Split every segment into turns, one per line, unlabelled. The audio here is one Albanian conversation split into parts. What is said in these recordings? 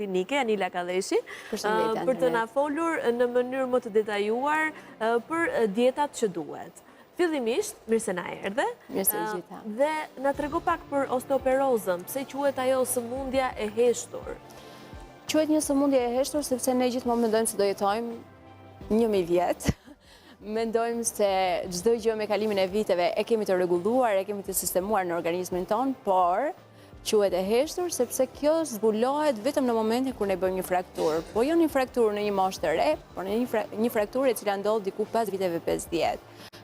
klinike, Anila Kalleshi,
Përshëndetje,
për të na folur në mënyrë më të detajuar për dietat që duhet. Fillimisht, mirë se na erdhe,
Mirë se gjitha.
dhe na trego pak për osteoporozën, pse quhet ajo sëmundja e heshtur?
Quhet një sëmundje e heshtur sepse ne gjithmonë mendojmë se do jetojmë 1000 vjet. Mendojmë se çdo gjë me kalimin e viteve e kemi të rregulluar, e kemi të sistemuar në organizmin ton, por quhet e heshtur sepse kjo zbulohet vetëm në momentin kur ne bëjmë një frakturë. Po jo një frakturë në një moshë të re, por në një frakturë e cila ndodh diku pas viteve 50.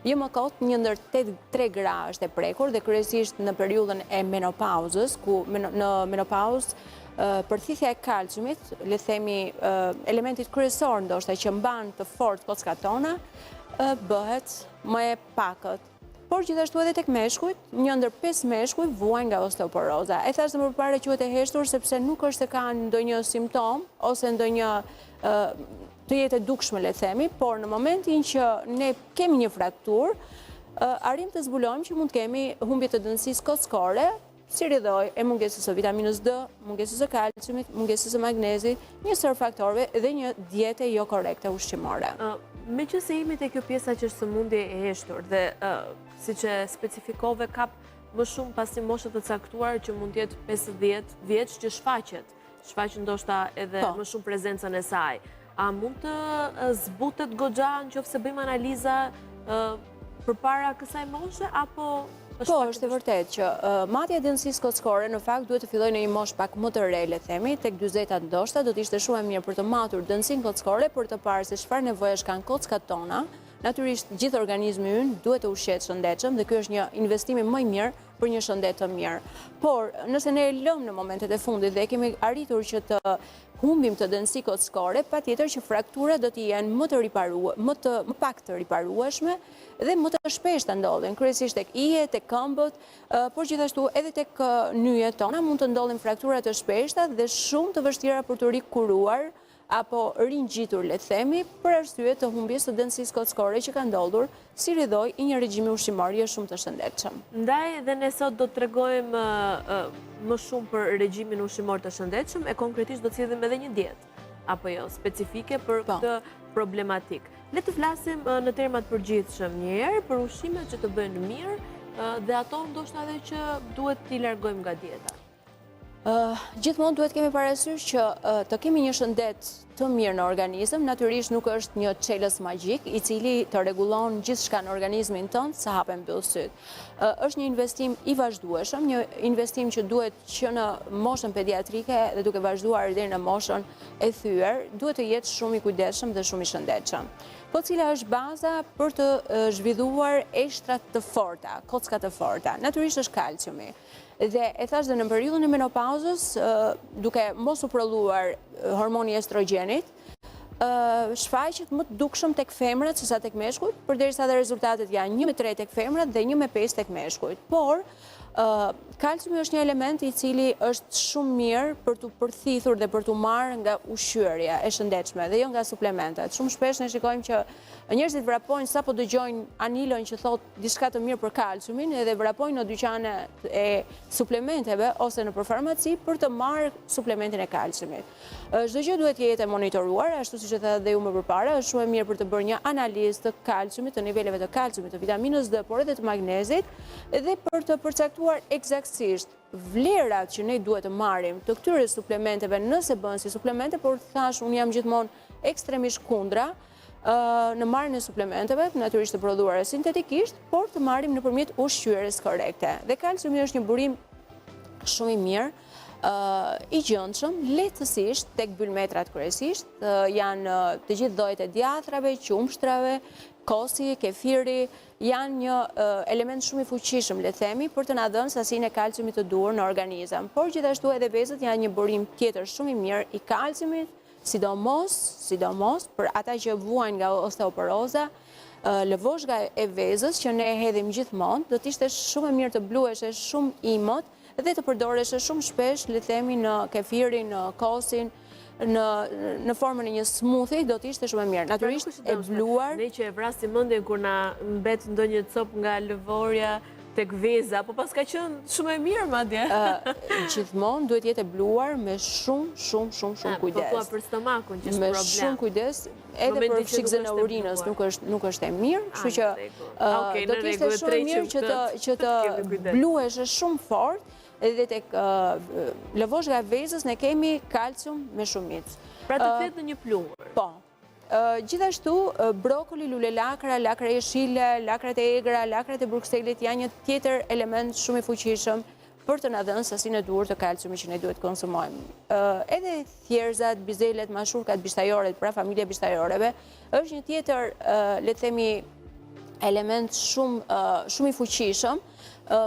Jo më kot, 1/3 gra është e prekur dhe kryesisht në periudhën e menopauzës, ku në menopauzë përthithja e kalciumit, le themi elementit kryesor ndoshta që mban të fortë kockat tona, bëhet më e pakët. Por gjithashtu edhe tek meshkujt, 1 ndër 5 meshkuj vuajnë nga osteoporoza. E thashë më përpara quhet e heshtur sepse nuk është se ka ndonjë simptom ose ndonjë të jetë e dukshme, le themi, por në momentin që ne kemi një frakturë, arrim të zbulojmë që mund të kemi humbje të dënsisë kockore, si rrjedhoj e mungesës së vitaminës D, mungesës së kalciumit, mungesës së magnezit, një sër faktorëve dhe një dietë jo korrekte ushqimore.
Meqense jemi te kjo pjesa që është sëmundje e heshtur dhe siç e specifikove kap më shumë pas një moshe të caktuar që mund të jetë 50 vjeç që shfaqet ndoshta edhe më shumë prezencën e saj. A mund të zbutet goxha nëse bëjmë analiza përpara kësaj moshe apo
Po, është e vërtet që matja e dënsisë kockore në fakt duhet të fillojë në një moshë pak më të re, le themi, tek 40 ndoshta, do të ishte shumë e mirë për të matur dënsinë kockore për të parë se çfarë nevojash kanë kockat tona. Natyrisht gjithë organizmi ynë duhet të ushqehet shëndetshëm dhe ky është një investim më i mirë për një shëndet të mirë. Por nëse ne e lëmë në momentet e fundit dhe kemi arritur që të humbim të dënsi kockore, patjetër që frakturat do të jenë më pak të riparueshme dhe më të shpeshta ndodhin, kryesisht tek ijet, tek këmbët, por gjithashtu edhe tek nyjet tona mund të ndodhin fraktura të shpeshta dhe shumë të vështira për të rikuruar apo ringjitur, le themi, për arsye të humbjes së dënsisë kockore që ka ndodhur si rrjedhoj i një regjimi ushqimor jo shumë të shëndetshëm.
Ndaj dhe ne sot do të tregojmë më shumë për regjimin ushqimor të shëndetshëm, e konkretisht do të sillim edhe një dietë apo jo specifike për këtë problematik. Le të flasim në terma të përgjithshëm një herë për ushqimet që të bëjnë mirë dhe ato ndoshta edhe që duhet t'i largojmë nga dieta.
Gjithmonë duhet kemi parasysh që të kemi një shëndet të mirë në organizëm, natyrisht nuk është një çelës magjik i cili të rregullon gjithçka në organizmin tonë sa hapen mbyll syt. Është një investim i vazhdueshëm, një investim që duhet që në moshën pediatrike dhe duke vazhduar deri në moshën e thyer, duhet të jetë shumë i kujdesshëm dhe shumë i shëndetshëm. Po cila është baza për të zhvilluar eshtrat të forta, kockat të forta? Natyrisht është kalciumi. Dhe e thash dhe në periudhën e menopauzës, duke mos u prodhuar hormoni estrogenit, shfaqet më të dukshëm tek femrat sesa tek meshkujt, përderisa dhe rezultatet janë 1/3 tek femrat dhe 1/5 tek meshkujt. Por kalciumi është një element i cili është shumë mirë për të përthithur dhe për të marrë nga ushqyerja e shëndetshme dhe jo nga suplementet. Shumë shpesh ne shikojmë që njerëzit vrapojnë sapo dëgjojnë Anilën që thot diçka të mirë për kalciumin edhe vrapojnë në dyqane e suplementeve ose në farmaci për të marrë suplementin e kalciumit. Çdo gjë duhet të jetë monitoruar, ashtu siç e tha dhe ju më përpara, është shumë e mirë për të bërë një analizë të kalciumit, të niveleve të kalciumit, të vitaminës D, por edhe të magnezit dhe për të përcaktuar eksaktësisht vlerat që ne duhet të marrim të këtyre suplementeve nëse bëhen si suplemente, por thash unë jam gjithmonë ekstremisht kundra në marrjen e suplementeve, natyrisht të prodhuara sintetikisht, por të marrim nëpërmjet ushqyerjes korrekte. Dhe kalciumi është një burim shumë i mirë, i gjendshëm, lehtësisht tek bylmetrat kryesisht, janë të gjithë llojet e djathtrave, qumshtrave, kosi, kefiri, janë një element shumë i fuqishëm, le themi, për të na dhënë sasinë e kalciumit të duhur në organizëm. Por gjithashtu edhe vezët janë një burim tjetër shumë i mirë i kalciumit, sidomos për ata që vuajnë nga osteoporoza, lëvozhga e vezës që ne e hedhim gjithmonë, do të ishte shumë e mirë të bluheshe shumë imët dhe të përdoreshe shumë shpesh, le themi, në kefirin, në kosin, në formën e një smoothie, do të ishte shumë e mirë. Natyrisht e bluar.
Ne që e vrasim mendjen kur na mbet ndonjë copë nga lëvorja tek veza, po pas ka qenë shumë e mirë madje.
Gjithmonë duhet jetë e bluar me shumë kujdes.
Po për stomakun që është
me
problem.
Shumë kujdes, edhe për shikëzën e urinës nuk është e mirë, kështu që do të ishte shumë e mirë që të bluhesh shumë fort, edhe tek lëvoshka e vezës ne kemi kalcium me shumicë.
Pra të ketë në një pluhur.
Po. Gjithashtu, brokoli, lule lakra, lakra e shile, lakrat e egra, lakrat e Bruxellit janë një tjetër element shumë i fuqishëm për të na dhënë sasinë e duhur të kalciumit që ne duhet konsumojmë. Edhe thjerëzat, bizelet, mashurkat, bishtajoret, pra familja bishtajoreve, është një tjetër, le të themi, element shumë i fuqishëm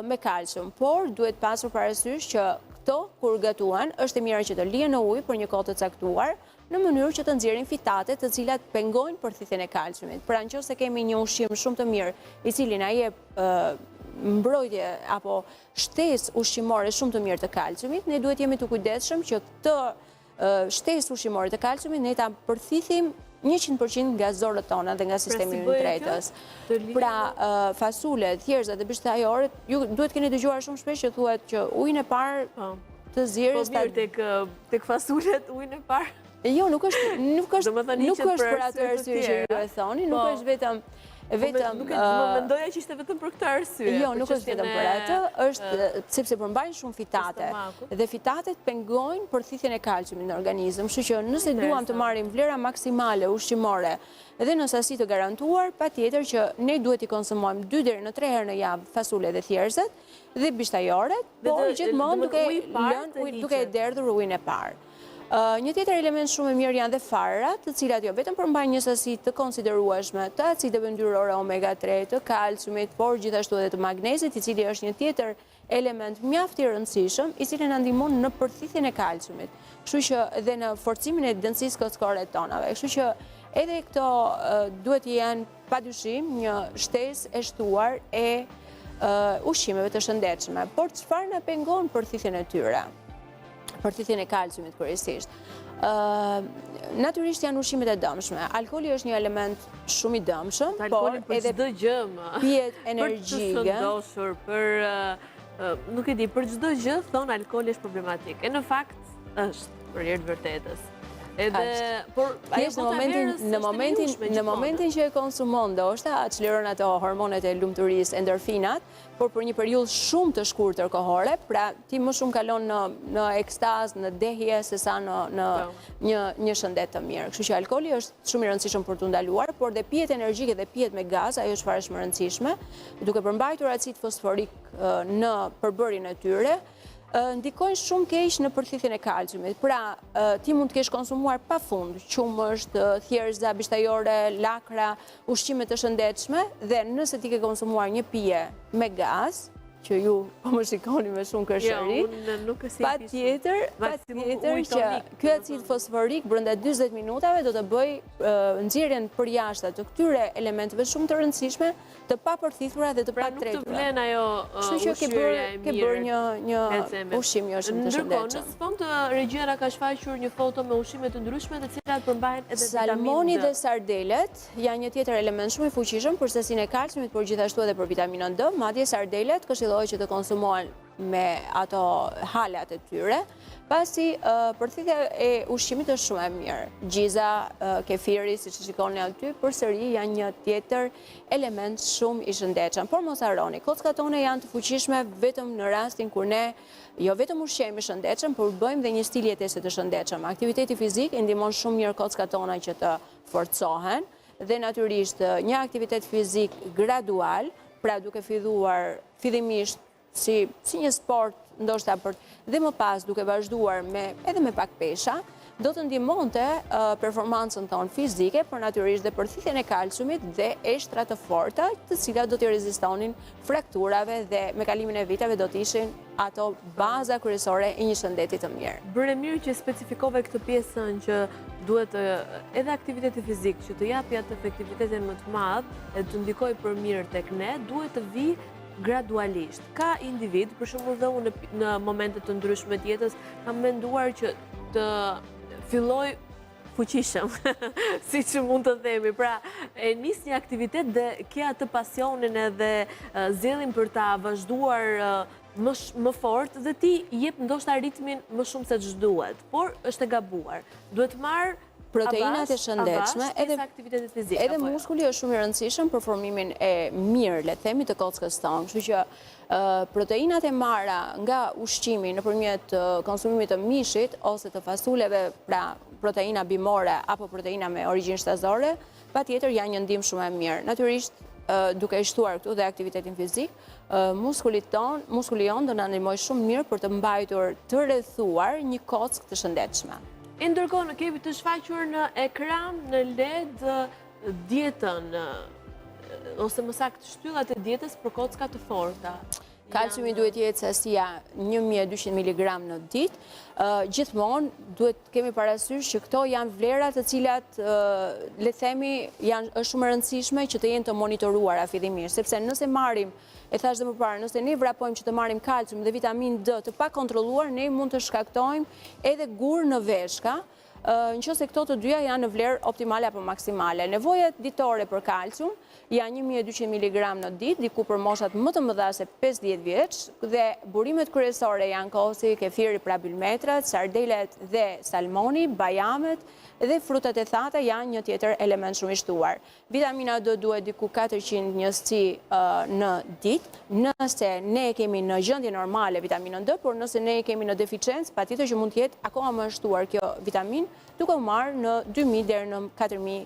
me kalcium, por duhet pasur parasysh që këto, kur gatuan, është e mira që të lihen në ujë për një kohë të caktuar, në mënyrë që të nxjerrin fitate të cilat pengojnë përthithjen e kalciumit. Pra nëse kemi një ushqim shumë të mirë, i cili na jep mbrojtje apo shtesë ushqimore shumë të mirë të kalciumit, ne duhet jemi të kujdesshëm që këtë shtesë ushqimore të kalciumit ne ta përthithim 100% nga zorët tona dhe nga sistemi ynë tretës. Pra fasule, thjerëzat dhe bishtajoret, ju duhet keni dëgjuar shumë shpesh që thuhet që ujin e parë të zjerës...
Po mirë tek fasulet ujin e parë?
Jo, nuk është për atë arsye që ju e thoni, nuk është vetëm...
Më mendoja që ishte vetëm për këtë arsye.
Jo, nuk është vetëm për atë, është sepse përmbajnë shumë fitate. Dhe fitatet pengojnë përthithjen e kalciumit në organizëm, kështu që nëse duam të marrim vlera maksimale ushqimore dhe në sasi të garantuar, patjetër që ne duhet i konsumojmë 2 deri në 3 herë në javë fasule dhe thjerëzat dhe bishtajoret, por gjithmonë duke e derdhur ujin e parë. Një tjetër element shumë e mirë janë dhe farrat, të cilat jo vetëm përmbajnë një sasi të konsiderueshme të acideve yndyrore omega 3, të kalciumit, por gjithashtu edhe të magnezit, i cili është një tjetër element mjaft i rëndësishëm, i cili na ndihmon në përthithjen e kalciumit. Kështu që edhe në forcimin e dënsisë kockore të tonave. Kështu që edhe këto duhet të jenë padyshim një shtesë e shtuar e ushqimeve të shëndetshme. Por çfarë na pengon përthithjen e tyre? Përthithjen e kalciumit kryesisht. Natyrisht janë ushqimet e dëmshme. Alkooli është një element shumë i dëmshëm, por edhe pijet energjike.
Për të shëndosur, nuk e di, për çdo gjë thonë alkooli është problematik. E në fakt është për hir të vërtetës.
Në momentin që e konsumon ndoshta çliron ato hormonet e lumturisë, endorfinat, por për një periudhë shumë të shkurtër kohore, pra ti më shumë kalon në ekstaz, në dehje, sesa në një shëndet të mirë. Kështu që alkooli është shumë i rëndësishëm për të ndaluar, por dhe pijet energjike dhe pijet me gaz, ajo çfarë është më rëndësishme, duke përmbajtur acid fosforik në përbërjen e tyre, ndikojnë shumë keq në përthithjen e kalciumit. Pra, ti mund të kesh konsumuar pafund qumësht, thjerëza, bishtajore, lakra, ushqime të shëndetshme, dhe nëse ti ke konsumuar një pije me gaz, që ju po më shikoni me shumë kërshëri, patjetër që ky acid fosforik brenda 40 minutave do të bëj nxjerrjen përjashta të këtyre elementeve shumë të rëndësishme, të papërthithura dhe të patretura.
Nuk të vlen ajo ushqyerja e mirë.
Ke bërë një ushqim jo shumë të shëndetshëm.
Ndërkohë, në sfond regjia ka shfaqur një foto me ushqime të ndryshme të cilat përmbajnë edhe vitaminë D.
Salmoni dhe sardelet janë një tjetër element shumë i fuqishëm për sasinë e kalciumit, por gjithashtu edhe për vitaminën D. Madje sardelet këshillohet që të konsumohen me ato halat e tyre, pasi përthithja e ushqimit është shumë e mirë. Gjiza, kefiri, siç e shikoni aty, përsëri janë një tjetër element shumë i shëndetshëm. Por mos harroni, kockat tona janë të fuqishme vetëm në rastin kur ne jo vetëm ushqejmë shëndetshëm, por bëjmë dhe një stil jetese të shëndetshëm. Aktiviteti fizik i ndihmon shumë mirë kockat tona që të forcohen dhe natyrisht një aktivitet fizik gradual, pra duke filluar fillimisht si një sport ndoshta dhe më pas duke vazhduar edhe me pak pesha, do të ndihmonte performancën tonë fizike, por natyrisht dhe përthithjen e kalciumit dhe eshtra të forta, të cilat do t'i rezistonin frakturave dhe me kalimin e viteve do t'ishin ato baza kryesore e një shëndeti të mirë.
Bëre mirë që specifikove këtë pjesën që duhet edhe aktiviteti fizik që të japi atë efektivitetin më të madh e të ndikojë për mirë tek ne, duhet të vi gradualisht. Ka individ, për shembull dhe unë në momente të ndryshme të jetës, kam menduar që të filloj fuqishëm, si që mund të themi. Pra, e nis një aktivitet dhe ke atë pasionin edhe zgjedhjen për ta vazhduar më fort dhe ti jep ndoshta ritmin më shumë se ç'duhet, por është e gabuar. Duhet marr
proteinat e shëndetshme edhe muskuli është shumë i rëndësishëm për formimin e mirë, le të themi, të kockës tonë. Kështu që proteinat e marra nga ushqimi nëpërmjet konsumimit të mishit ose të fasuleve, pra proteina bimore apo proteina me origjinë shtazore, patjetër janë një ndihmë shumë e mirë. Natyrisht, duke i shtuar këtu dhe aktivitetin fizik, muskuli jon do na ndihmojë shumë mirë për të mbajtur të rrethuar një kockë të shëndetshme.
E ndërkohë në kemi të shfaqur në ekran, në LED, dietën, ose më saktë shtyllat e dietës për kocka të forta.
Kalciumi duhet jetë sasia 1200 mg në ditë. Gjithmonë duhet kemi parasysh që këto janë vlerat të cilat, le themi, është shumë e rëndësishme që të jenë të monitoruara fillimisht, sepse nëse marrim, e thash dhe më parë, nëse ne vrapojmë që të marrim kalcium dhe vitamin D të pa kontrolluar, ne mund të shkaktojmë edhe gur në veshka, nëse këto të dyja janë në vlerë optimale apo maksimale. Nevojat ditore për kalcium janë 1200 mg në ditë, diku për moshat më të mëdha se 50 vjeç, dhe burimet kryesore janë kosi, kefiri, pra bylmetrat, sardelet dhe salmoni, bajamet dhe frutat e thata janë një tjetër element shumë i shtuar. Vitamina D duhet diku 400 njësci në ditë, nëse ne kemi në gjendje normale vitaminën D, por nëse ne kemi në deficiencë, patjetër që mund të jetë akoma më shtuar kjo vitamin, duke u marrë në 2000 deri në 4000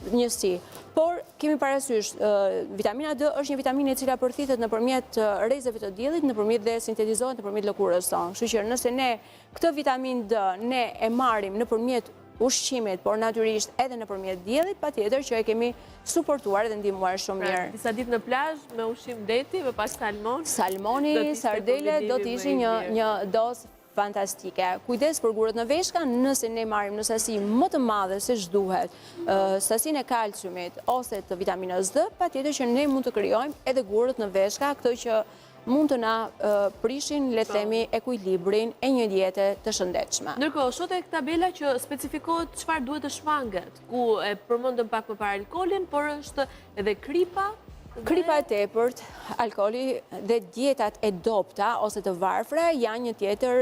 njësci. Por kemi parasysh, vitamina D është një vitaminë e cila përthithet nëpërmjet rrezeve të diellit, nëpërmjet dhe sintetizohet nëpërmjet lëkurës tonë. Kështu që nëse ne këtë vitaminë D ne e marrim nëpërmjet ushqimit, por natyrisht edhe nëpërmjet diellit, patjetër që e kemi suportuar dhe ndihmuar shumë mirë.
Disa ditë në plazh me ushqim deti, me pak salmon.
Salmoni, sardelet do të ishin një dozë fantastike. Kujdes për gurët në veshka, nëse ne marrim në sasi më të madhe se ç'duhet, sasinë e kalciumit ose të vitaminës D, patjetër që ne mund të krijojmë edhe gurët në veshka, këto që mund të na prishin, le të themi, ekuilibrin e një diete të shëndetshme.
Ndërkohë, shoh tek tabela që specifikohet çfarë duhet të shmanget, ku e përmendëm pak më parë alkolin, por është edhe kripa.
Kripa e tepërt, alkooli dhe dietat e dopta ose të varfra janë një tjetër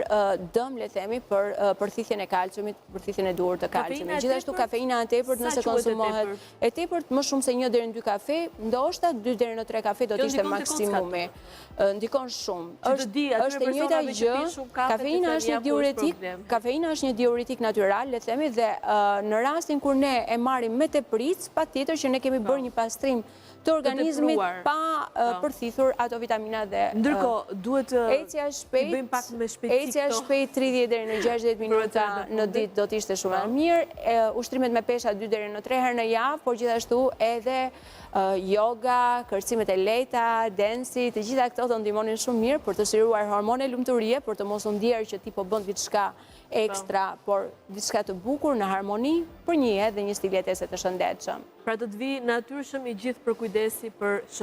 dëm, le themi, për përthithjen e kalciumit, përthithjen e duhur të kalciumit. Gjithashtu kafeina e tepërt, nëse konsumohet e tepërt më shumë se 1 deri në 2 kafe, ndoshta 2 deri në 3 kafe do të ishte maksimumi. Ndikon shumë. Është e njëjta gjë. Kafeina është një diuretik, kafeina është një diuretik natyral, le themi, dhe në rastin kur ne e marrim me tepëricë, patjetër që ne kemi bërë një pastrim të organizmit pa përthithur ato vitamina dhe
ndërkohë duhet
ecja shpejt 30 deri në 60 minuta në ditë do të ishte shumë e mirë, ushtrimet me pesha 2 deri në 3 herë në javë, por gjithashtu edhe yoga, kërcimet e lehta, dansi, të gjitha këto do ndihmonin shumë mirë për të shëruar hormone lumturie, për të mos u ndjerë që ti po bën diçka ekstra, por diçka të bukur në harmoni për një jetë dhe një stil jetese të shëndetshëm.
Pra të të vi natyrshëm i gjithë për kujdesi për shëndetin.